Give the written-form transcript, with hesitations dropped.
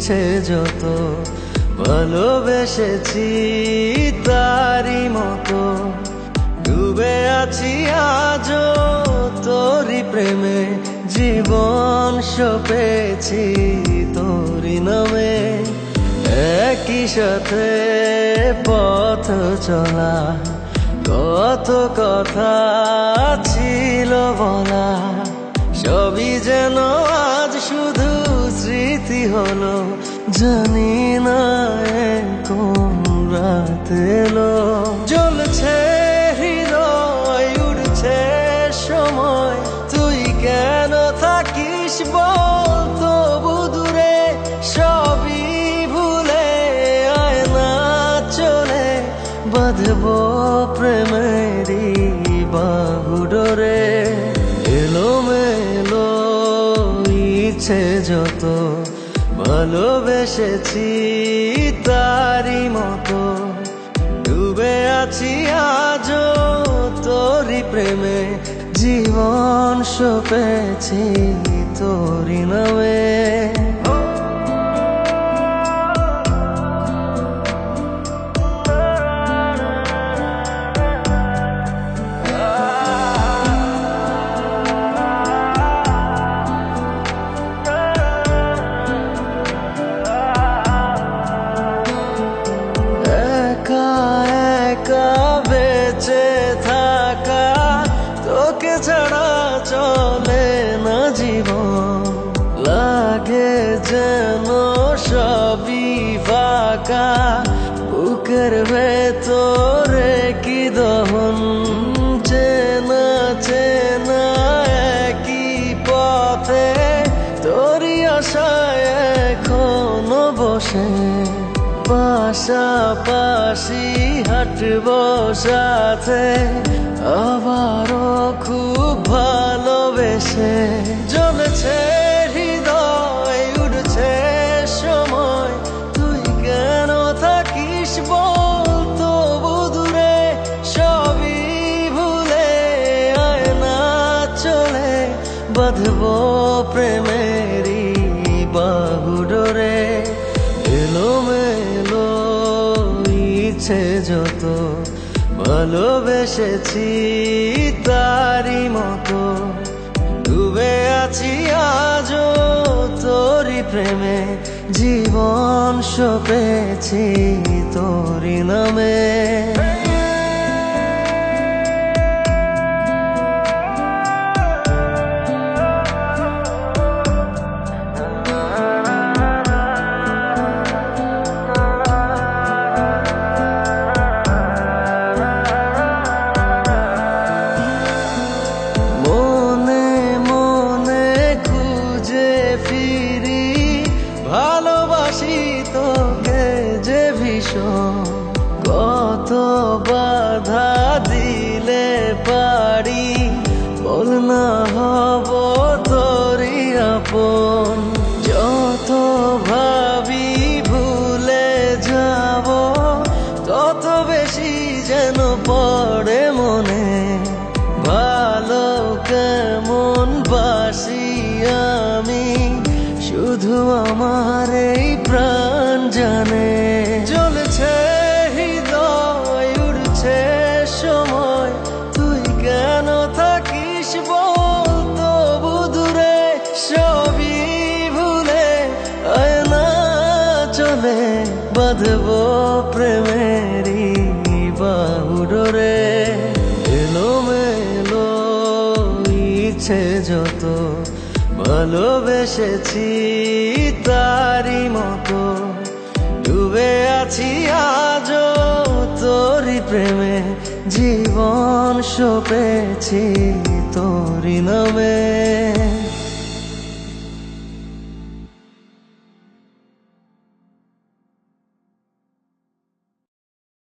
ইচ্ছে যত ভালোবেসেছি তারি মতো ডুবে আছি আজও তোরি প্রেমে জীবন সপেছি তোরি নামে একই সাথে পথ চলা কত কথা ছিল বলা সবই যেন আজ শুধু স্মৃতি হলো জানি না কোন রাত এলো জ্বলছে হৃদয় উড়ছে সময় তুই কেন থাকিস বল তবু দূরে সবই ভুলে আয় না চলে বাঁধবো প্রেমেরই বাহু ডোরে এলোমেলো ইচ্ছে যত ভালোবেসেছি তারি মতো ডুবে আছি আজও তোরি প্রেমে জীবন সপেছি তোরি নামে বেঁচে থাকা তোকে ছাড়া চলে না জীবন লাগে যেন সবই ফাঁকা বুকের ভেতরে কি দহন চেনা চেনা একই পথে তোরই আশায় এখনো বসে পাশাপাশি হাঁটবো সাথে আবারও খুব ভালোবেসে জ্বলছে হৃদয় উড়ছে সময় তুই কেন থাকিস বল তবু দূরে সবই ভুলে আয় না চলে বাঁধবো প্রেমেরই বাহু ডোরে এলোমেলো ইচ্ছে যত ভালোবেসেছি তারি মতো ডুবে আছি আজও তোরি প্রেমে জীবন সপেছি তোরি নামে ভালোবাসি তোকে যে ভীষণ কত বাধা দিলে পারি বল না হব তোরই আপন যত ভাবি ভুলে যাব তত বেশি যেন পড়ে মনে ভালো কেমন বাসি আমি শুধু আমার এই প্রাণ জানে জ্বলছে হৃদয় উড়ছে সময় তুই কেন থাকিস বল তবু দূরে সবই ভুলে আয় না চলে বাঁধবো প্রেমেরই বাহু ডোরে এলোমেলো ইচ্ছে যত ভালোবেসেছি তারি মতো ডুবে আছি আজও তোরি প্রেমে জীবন সপেছি তোরি নামে।